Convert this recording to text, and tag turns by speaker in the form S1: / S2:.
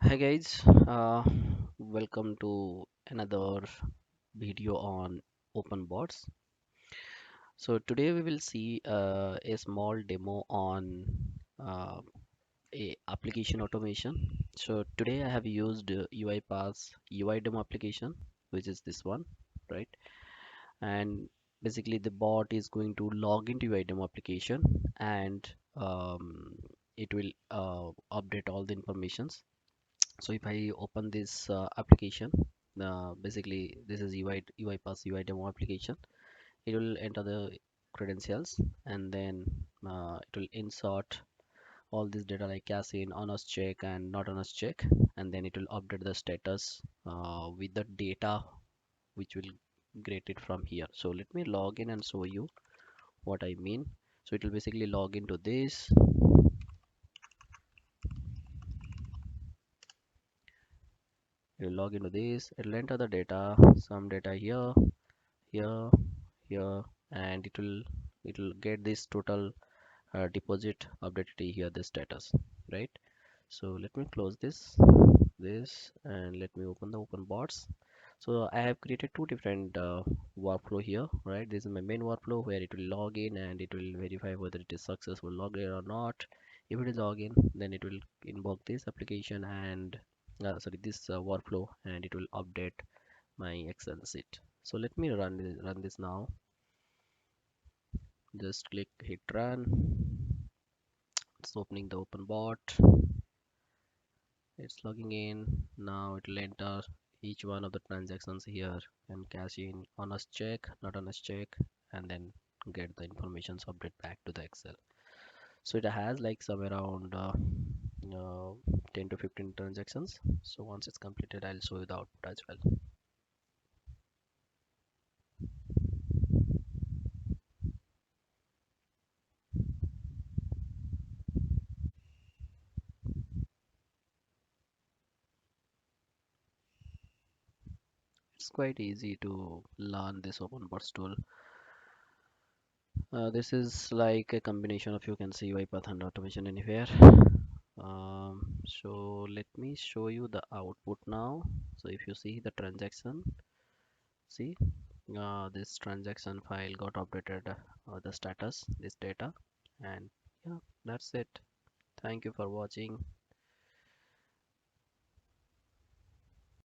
S1: Hi guys, welcome to another video on open bots. So today we will see a small demo on uh, a application automation. So today I have used UiPath's UiDemo application, which is this one, right? And basically the bot is going to log into UiDemo application and it will update all the informations. So if I open this application, basically this is UiPath UI demo application. It will enter the credentials and then it will insert all this data like cache in, honest check and not honest check, and then it will update the status with the data which will get it from here. So let me log in and show you what I mean. So it will basically log into this. It will log into this. It will enter the data, some data here, here, here, and it will get this total deposit updated here, the status, right? So let me close this and let me open the open bots. So I have created two different workflow here, right? This is my main workflow where it will log in and it will verify whether it is successful login or not. If it is login, then it will invoke this application and sorry, this workflow, and it will update my Excel sheet. So let me run this now. Just click hit run. It's opening the open bot. It's logging in. Now it will enter each one of the transactions here and cash in honest check, not honest check, and then get the information update back to the Excel. So it has like some around 10 to 15 transactions. So once it's completed, I'll show you the output as well. It's quite easy to learn this open bots tool. This is like a combination of, you can see, UiPath and automation anywhere. So let me show you the output now. So if you see the transaction, see this transaction file got updated, the status, this data, and yeah, that's it. Thank you for watching.